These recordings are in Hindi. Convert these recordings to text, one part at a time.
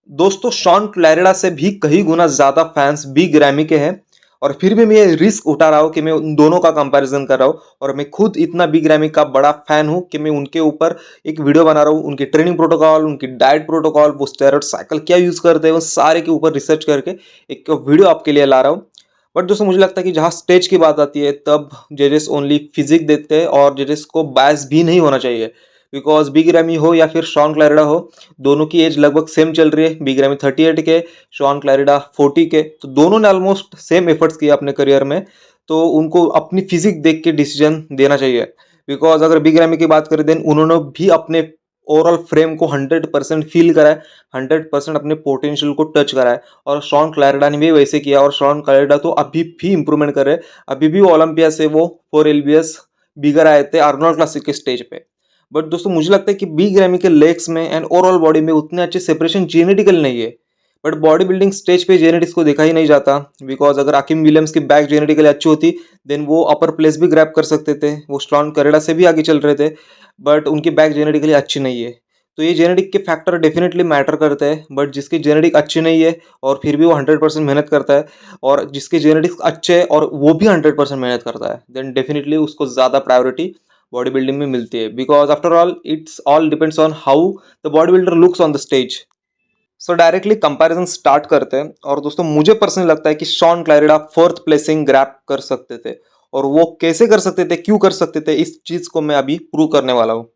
दोस्तों शॉन क्लैरेडा से भी कई गुना ज़्यादा फैंस बिग ग्रैमी के हैं और फिर भी मैं ये रिस्क उठा रहा हूँ कि मैं उन दोनों का कंपैरिजन कर रहा हूँ और मैं खुद इतना बिग ग्रैमी का बड़ा फैन हूँ कि मैं उनके ऊपर एक वीडियो बना रहा हूँ। उनकी ट्रेनिंग प्रोटोकॉल, उनकी डाइट प्रोटोकॉल, वो स्टेरॉइड साइकिल क्या यूज़ करते हैं, उन सारे के ऊपर रिसर्च करके एक वीडियो आपके लिए ला रहा हूँ। बट दोस्तों मुझे लगता है कि जहाँ स्टेज की बात आती है तब जजेस ओनली फिजिक देखते हैं और जजेस को बायस भी नहीं होना चाहिए। बिकॉज बिग रैमी हो या फिर शॉन क्लैरेडा हो, दोनों की एज लगभग सेम चल रही है। बिग रैमी 38 के, शॉन क्लैरेडा 40 के, तो दोनों ने ऑलमोस्ट सेम एफर्ट्स किया अपने करियर में। तो उनको अपनी फिजिक देख के डिसीजन देना चाहिए। बिकॉज अगर बिग रैमी की बात करें देन उन्होंने भी अपने ओवरऑल फ्रेम को 100% फील करा है, 100% अपने पोटेंशियल को टच करा है। और शॉन क्लैरेडा ने भी वैसे किया और शॉन क्लैरेडा तो अभी भी इंप्रूवमेंट कर रहे हैं। अभी भी वो ओलंपिया से वो 4 LBS बिगर आए थे आर्नोल्ड क्लासिक के स्टेज पे। बट दोस्तों मुझे लगता है कि बिग रैमी के लेग्स में एंड ओवरऑल बॉडी में उतने अच्छे सेपरेशन जेनेटिकल नहीं है। बट बॉडी बिल्डिंग स्टेज पे जेनेटिक्स को देखा ही नहीं जाता। बिकॉज अगर आकिम विलियम्स की बैक जेनेटिकली अच्छी होती देन वो अपर प्लेस भी ग्रैब कर सकते थे, वो स्ट्रॉन करेडा से भी आगे चल रहे थे। बट उनकी बैक जेनेटिकली अच्छी नहीं है। तो ये जेनेटिक के फैक्टर डेफिनेटली मैटर करते हैं। बट जिसकी जेनेटिक अच्छी नहीं है और फिर भी वो 100% मेहनत करता है, और जिसके जेनेटिक्स अच्छे है और वो भी 100% मेहनत करता है, देन डेफिनेटली उसको ज़्यादा प्रायोरिटी बॉडी बिल्डिंग में मिलती है। Because after all it's all depends on how the body builder looks on the stage. So directly comparison start करते हैं। और दोस्तों मुझे पर्सनली लगता है कि शॉन क्लैरेडा फोर्थ प्लेसिंग ग्रैब कर सकते थे। और वो कैसे कर सकते थे, क्यों कर सकते थे, इस चीज को मैं अभी प्रूव करने वाला हूँ।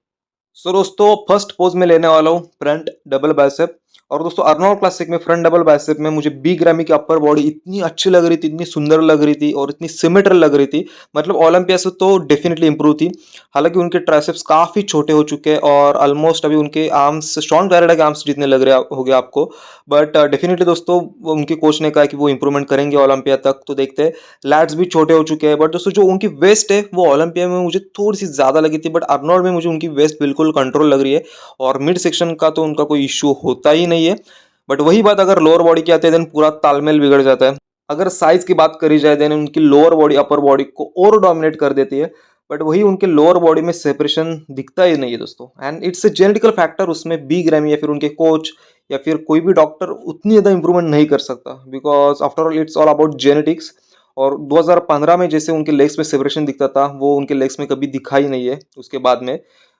सो दोस्तों फर्स्ट पोज में लेने वाला हूँ फ्रंट डबल बाइसेप। और दोस्तों अर्नोल्ड क्लासिक में फ्रंट डबल बाइसेप में मुझे बी ग्रामी की अपर बॉडी इतनी अच्छी लग रही थी, इतनी सुंदर लग रही थी और इतनी सिमेट्रिकल लग रही थी। मतलब ओलंपिया से तो डेफिनेटली इंप्रूव थी। हालांकि उनके ट्राइसेप्स काफी छोटे हो चुके हैं और ऑलमोस्ट अभी उनके आर्म्स शॉन क्लैरेडा के आर्म्स जितने लग रहे हो गए आपको। बट डेफिनेटली दोस्तों उनके कोच ने कहा कि वो इंप्रूवमेंट करेंगे ओलंपिया तक, तो देखते हैं। लैट्स भी छोटे हो चुके हैं। बट दोस्तों जो उनकी वेस्ट है वो ओलंपिया में मुझे थोड़ी सी ज्यादा लगी थी, बट अर्नोल्ड में मुझे उनकी वेस्ट बिल्कुल कंट्रोल लग रही है। और मिड सेक्शन का तो उनका कोई इश्यू होता ही नहीं है। बट वही बात अगर लोअर बॉडी की आती है देन पूरा तालमेल बिगड़ जाता है। अगर साइज की बात करी जाए देन उनकी लोअर बॉडी अपर बॉडी को और डोमिनेट कर देती है। बट वही उनके लोअर बॉडी में सेपरेशन दिखता ही नहीं है दोस्तों, and it's a genetical factor. उसमें बी ग्रैमी या फिर उनके कोच या फिर कोई भी डॉक्टर उतनी ज़्यादा इंप्रूवमेंट नहीं कर सकता। Because after all it's all about genetics. और 2015 में जैसे उनके लेग्स में सेपरेशन दिखता था वो उनके लेग्स में कभी दिखा ही नहीं है उसके बाद में।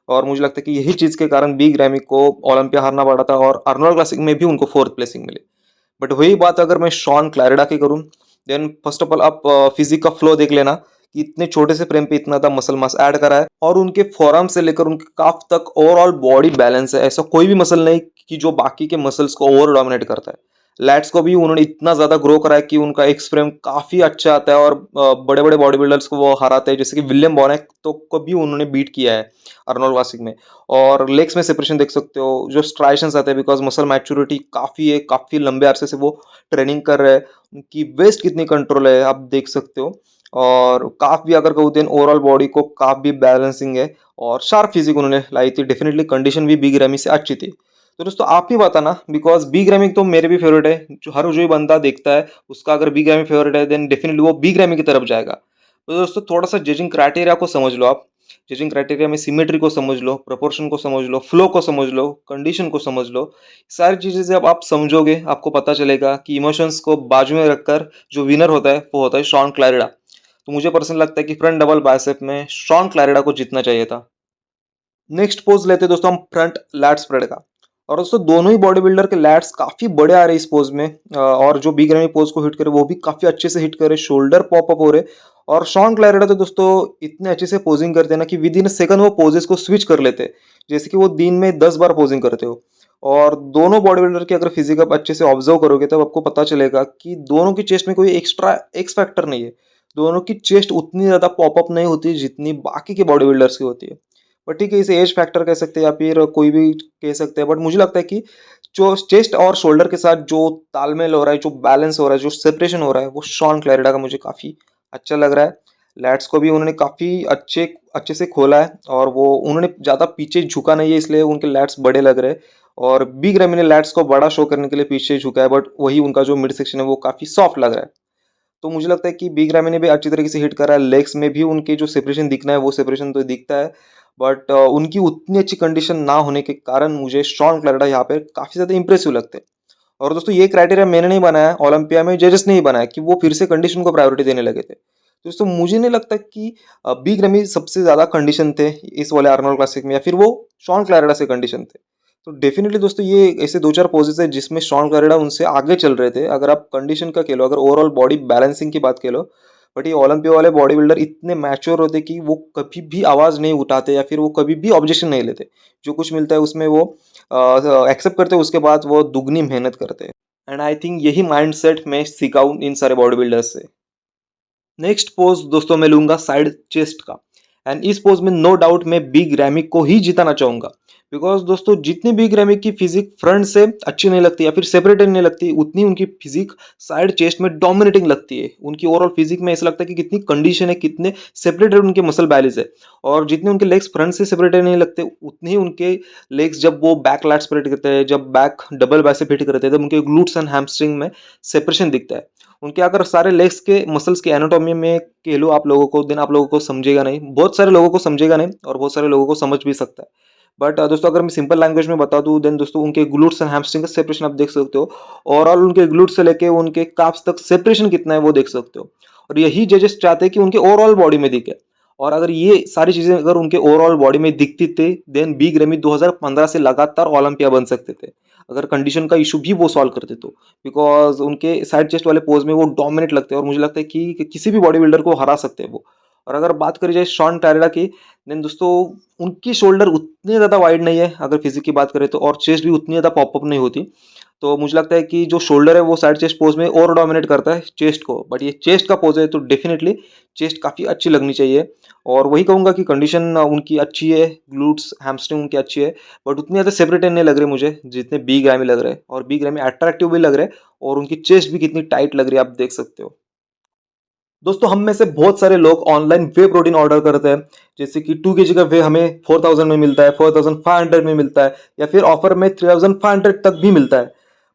और मुझे लगता है कि यही चीज़ के कारण बी ग्रैमी को ओलंपिया हारना पड़ा था और अर्नोल्ड क्लासिक में भी उनको फोर्थ प्लेसिंग मिली। बट वही बात अगर मैं शॉन क्लैरेडा की करूँ देन फर्स्ट ऑफ ऑल आप फिजिक का फ्लो देख लेना कि इतने छोटे से फ्रेम पे इतना ज़्यादा मसल मास ऐड करा है। और उनके फोरआर्म से लेकर उनके काफ तक ओवरऑल बॉडी बैलेंस है। ऐसा कोई भी मसल नहीं कि जो बाकी के मसल्स को ओवर डोमिनेट करता है। लैट्स को भी उन्होंने इतना ज़्यादा ग्रो करा है कि उनका एक्स फ्रेम काफ़ी अच्छा आता है और बड़े बड़े बॉडी बिल्डर्स को वो हराते हैं, जैसे कि विलियम बॉनेक तो को भी उन्होंने बीट किया है अर्नोल्ड क्लासिक में। और लेग्स में सेपरेशन देख सकते हो, जो स्ट्राइशंस आते हैं बिकॉज मसल मैच्योरिटी काफ़ी है, काफ़ी लंबे अरसे से वो ट्रेनिंग कर रहे हैं। उनकी वेस्ट कितनी कंट्रोल है आप देख सकते हो। और काफ भी अगर कहूँ देन ओवरऑल बॉडी को काफ भी बैलेंसिंग है और शार्प फिजिक उन्होंने लाई थी। डेफिनेटली कंडीशन भी बिग रैमी से अच्छी थी। तो दोस्तों आप ही बताना, बिकॉज बिग रैमी तो मेरे भी फेवरेट है। जो हर जो बंदा देखता है उसका अगर बिग रैमी फेवरेट है देन डेफिनेटली वो बिग रैमी की तरफ जाएगा। तो दोस्तों थोड़ा सा जजिंग क्राइटेरिया को समझ लो आप। जजिंग क्राइटेरिया में सिमेट्री को समझ लो, प्रोपोर्शन को समझ लो, फ्लो को समझ लो, कंडीशन को समझ लो। सारी चीज़ें जब आप समझोगे आपको पता चलेगा कि इमोशंस को बाजू में रखकर जो विनर होता है वो होता है शॉन क्लैरेडा। तो मुझे पर्सनल लगता है कि फ्रंट डबल बाइसेप में शॉन क्लैरेडा को जीतना चाहिए था। नेक्स्ट पोज लेते हैं दोस्तों हम फ्रंट लैट स्प्रेड का। और दोस्तों दोनों ही बॉडी बिल्डर के लैट्स काफी बड़े आ रहे हैं इस पोज में। और जो बिग रैमी पोज को हिट करे वो भी काफी अच्छे से हिट करे, शोल्डर पॉप अप हो रहे। और शॉन क्लैरेडा तो दोस्तों इतने अच्छे से पोजिंग करते हैं ना कि विद इन सेकंड वो पोजेस को स्विच कर लेते हैं, जैसे कि वो दिन में 10 बार पोजिंग करते हो। और दोनों बॉडी बिल्डर की अगर फिजिक आप अच्छे से ऑब्जर्व करोगे तब आपको पता चलेगा कि दोनों की चेस्ट में कोई एक्स्ट्रा एक्स फैक्टर नहीं है। दोनों की चेस्ट उतनी ज्यादा पॉपअप नहीं होती जितनी बाकी के बॉडी बिल्डर्स की होती है। बट ठीक है, इसे एज फैक्टर कह सकते हैं या फिर कोई भी कह सकते हैं। बट मुझे लगता है कि जो चेस्ट और शोल्डर के साथ जो तालमेल हो रहा है, जो बैलेंस हो रहा है, जो सेपरेशन हो रहा है, वो शॉन क्लैरेडा का मुझे काफ़ी अच्छा लग रहा है। लैट्स को भी उन्होंने काफ़ी अच्छे अच्छे से खोला है और वो उन्होंने ज़्यादा पीछे झुका नहीं है, इसलिए उनके लैट्स बड़े लग रहे हैं। और बिग रैमी ने लैट्स को बड़ा शो करने के लिए पीछे झुका है, बट वही उनका जो मिड सेक्शन है वो काफ़ी सॉफ्ट लग रहा है। तो मुझे लगता है कि बिग रैमी ने भी अच्छी तरीके से हिट करा है। लेग्स में भी उनके जो सेपरेशन दिखना है वो सेपरेशन तो दिखता है। बट उनकी उतनी अच्छी कंडीशन ना होने के कारण मुझे शॉन क्लैरेडा यहाँ पे काफ़ी ज़्यादा इंप्रेसिव लगते हैं। और दोस्तों ये क्राइटेरिया मैंने नहीं बनाया, ओलंपिया में जजेस ने ही बनाया कि वो फिर से कंडीशन को प्रायोरिटी देने लगे थे। दोस्तों मुझे नहीं लगता कि बिग रमी सबसे ज़्यादा कंडीशन थे इस वाले आर्नोल्ड क्लासिक में, या फिर वो शॉन क्लैरेडा से कंडीशन थे। तो डेफिनेटली दोस्तों ये ऐसे 2-4 पोजेस है जिसमें शॉन क्लैरेडा उनसे आगे चल रहे थे। अगर आप कंडीशन का खेलो, अगर ओवरऑल बॉडी बैलेंसिंग की बात खेलो, बट ये ओलंपिया वाले बॉडी बिल्डर इतने मैच्योर होते कि वो कभी भी आवाज़ नहीं उठाते या फिर वो कभी भी ऑब्जेक्शन नहीं लेते। जो कुछ मिलता है उसमें वो एक्सेप्ट करते, उसके बाद वो दुगनी मेहनत करते हैं। एंड आई थिंक यही माइंडसेट मैं सीखा हूँ इन सारे बॉडी बिल्डर्स से। नेक्स्ट पोज दोस्तों मैं लूंगा साइड चेस्ट का। एंड इस पोज में नो डाउट मैं बिग रैमी को ही जिताना चाहूंगा, बिकॉज दोस्तों जितनी बिग रैमी की फिजिक फ्रंट से अच्छी नहीं लगती या फिर सेपरेटेड नहीं लगती, उतनी उनकी फिजिक साइड चेस्ट में डोमिनेटिंग लगती है। उनकी ओवरऑल फिजिक में ऐसा लगता है कि कितनी कंडीशन है, कितने सेपरेटेड उनके मसल बैलेंस है। और जितने उनके लेग्स फ्रंट से सेपरेटेड नहीं लगते, उतनी ही उनके लेग्स जब वो बैक लैट सेपरेट करते हैं, जब बैक डबल बाइसेप हिट करते हैं, तब उनके ग्लूट्स एंड हैमस्ट्रिंग में सेपरेशन दिखता है। उनके अगर सारे लेग्स के मसल्स की एनाटॉमी में कह लो आप लोगों को, देन आप लोगों को समझेगा नहीं, बहुत सारे लोगों को समझेगा नहीं और बहुत सारे लोगों को समझ भी सकता है। बट दोस्तों अगर मैं सिंपल लैंग्वेज में बता दूं, देन दोस्तों उनके ग्लूट्स एंड हैमस्ट्रिंग का सेपरेशन आप देख सकते हो। ओवरऑल उनके ग्लूट्स से लेके उनके काफ्स तक सेपरेशन कितना है वो देख सकते हो। और यही जजेस चाहते हैं कि उनके ओवरऑल बॉडी में दिखे। और अगर ये सारी चीजें अगर उनके ओवरऑल बॉडी में दिखती थी, देन बिग रेमी 2015 से लगातार ओलंपिया बन सकते थे, अगर कंडीशन का इशू भी वो सॉल्व करते तो। बिकॉज उनके साइड चेस्ट वाले पोज में वो डोमिनेट लगते हैं और मुझे लगता है कि किसी भी बॉडी बिल्डर को हरा सकते हैं वो। और अगर बात करी जाए शॉन क्लैरेडा की, देन दोस्तों उनकी शोल्डर उतनी ज़्यादा वाइड नहीं है अगर फिजिक की बात करें तो, और चेस्ट भी उतनी ज़्यादा पॉपअप नहीं होती। तो मुझे लगता है कि जो शोल्डर है वो साइड चेस्ट पोज में और डोमिनेट करता है चेस्ट को, बट ये चेस्ट का पोज है तो डेफिनेटली चेस्ट काफ़ी अच्छी लगनी चाहिए। और वही कहूँगा कि कंडीशन उनकी अच्छी है, ग्लूट्स हैमस्ट्रिंग उनकी अच्छी है, बट उतनी ज़्यादा सेपरेटेड नहीं लग रहे मुझे जितने बी ग्रैमी लग रहे हैं। और बी ग्रैमी अट्रैक्टिव भी लग रहे हैं और उनकी चेस्ट भी कितनी टाइट लग रही है आप देख सकते हो। दोस्तों हम में से बहुत सारे लोग ऑनलाइन वे प्रोटीन ऑर्डर करते हैं, जैसे कि 2 kg का वे हमें 4000 में मिलता है, 4500 में मिलता है, या फिर ऑफर में 3500 तक भी मिलता है।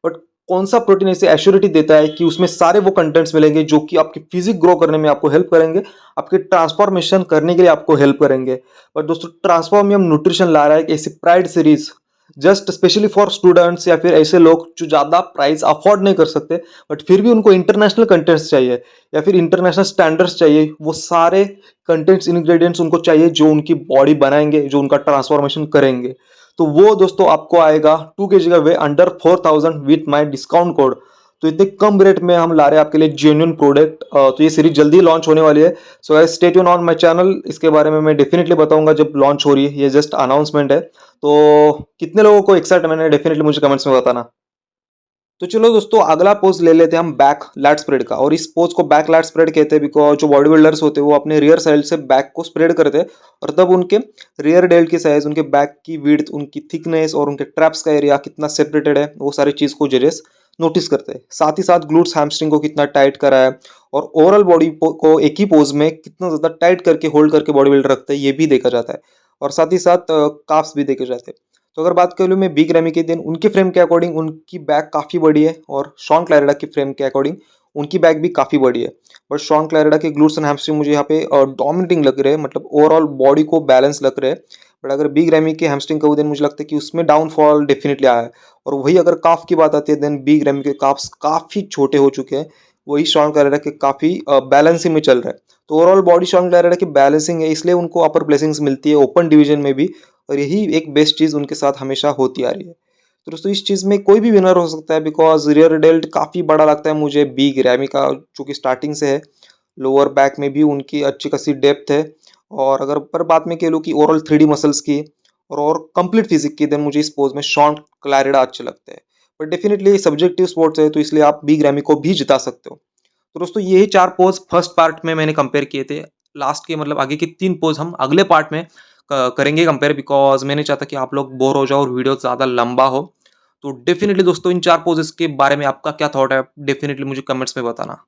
बट कौन सा प्रोटीन ऐसे एश्योरिटी देता है कि उसमें सारे वो कंटेंट्स मिलेंगे जो कि आपकी फिजिक ग्रो करने में आपको हेल्प करेंगे, आपके ट्रांसफॉर्मेशन करने के लिए आपको हेल्प करेंगे। पर दोस्तों ट्रांसफॉर्मियम न्यूट्रिशन ला रहा है एक ऐसी pride series just specially for students या फिर ऐसे लोग जो ज़्यादा प्राइस अफोर्ड नहीं कर सकते, बट फिर भी उनको इंटरनेशनल कंटेंट्स चाहिए या फिर इंटरनेशनल स्टैंडर्ड्स चाहिए। वो सारे कंटेंट्स इंग्रेडिएंट्स उनको चाहिए जो उनकी बॉडी बनाएंगे, जो उनका ट्रांसफॉर्मेशन करेंगे। तो वो दोस्तों आपको आएगा 2 kg का whey under 4000 with my discount code. तो इतने कम रेट में हम ला रहे हैं आपके लिए जेन्युइन प्रोडक्ट। तो ये सीरीज जल्दी लॉन्च होने वाली है, so guys stay tune on my channel. इसके बारे में मैं डेफिनेटली बताऊंगा जब लॉन्च हो रही है, ये जस्ट अनाउंसमेंट है। तो कितने लोगों को एक्साइटमेंट है डेफिनेटली मुझे कमेंट्स में बताना। तो चलो दोस्तों अगला पोज ले लेते हैं हम बैक लैट स्प्रेड का। और इस पोज को बैक लैट स्प्रेड कहते हैं बिकॉज जो बॉडी बिल्डर्स होते हैं वो अपने रियर साइड से बैक को स्प्रेड करते हैं, और तब उनके रियर डेल्ट की साइज, उनके बैक की विड्थ, उनकी थिकनेस और उनके ट्रैप्स का एरिया कितना सेपरेटेड है, वो सारी चीज़ को जजेस नोटिस करते हैं। साथ ही साथ ग्लूट्स हैमस्ट्रिंग को कितना टाइट करा है और ओवरऑल बॉडी को एक ही पोज में कितना ज़्यादा टाइट करके होल्ड करके बॉडी बिल्डर रखते हैं, ये भी देखा जाता है। और साथ ही साथ काफ्स भी देखे जाते हैं। तो अगर बात कर लूँ मैं बिग रैमी के, दिन उनके फ्रेम के अकॉर्डिंग उनकी बैक काफ़ी बड़ी है, और शॉन क्लैरेडा की फ्रेम के अकॉर्डिंग उनकी बैक भी काफ़ी बड़ी है। बट शॉन क्लैरेडा के ग्लूट्स एंड हैमस्ट्रिंग मुझे यहाँ पे डोमिनेटिंग लग रहे हैं, मतलब ओवरऑल बॉडी को बैलेंस लग रहे हैं। बट अगर बिग रैमी के हैमस्ट्रिंग का दिन मुझे लगता है कि उसमें डाउनफॉल डेफिनेटली आया है। और वही अगर काफ की बात आती है, देन बिग रैमी के काफ्स काफ़ी छोटे हो चुके हैं, वही शॉन क्लैरेडा के काफ़ी बैलेंसिंग में चल रहा है। तो ओवरऑल बॉडी शॉन क्लैरेडा की बैलेंसिंग है, इसलिए उनको अपर प्लेसिंग्स मिलती है ओपन डिवीजन में भी, और यही एक बेस्ट चीज़ उनके साथ हमेशा होती आ रही है। तो दोस्तों इस चीज़ में कोई भी विनर हो सकता है, बिकॉज रियर डेल्ट काफ़ी बड़ा लगता है मुझे बिग रैमी का, जो कि स्टार्टिंग से है। लोअर बैक में भी उनकी अच्छी खासी डेप्थ है। और अगर पर बात में कह लूँ कि ओवरऑल 3D मसल्स की और कंप्लीट फिजिक की, देन मुझे इस पोज में शॉन क्लैरेडा अच्छे लगते हैं। बट डेफिनेटली सब्जेक्टिव स्पोर्ट्स है, तो इसलिए आप बिग रैमी को भी जिता सकते हो। तो दोस्तों यही 4 पोज फर्स्ट पार्ट में मैंने कंपेयर किए थे। लास्ट के मतलब आगे के 3 पोज हम अगले पार्ट में करेंगे कंपेयर, बिकॉज मैंने चाहता कि आप लोग बोर हो जाओ और वीडियो ज़्यादा लंबा हो। तो डेफिनेटली दोस्तों इन 4 पोजेस के बारे में आपका क्या थॉट है, डेफिनेटली मुझे कमेंट्स में बताना।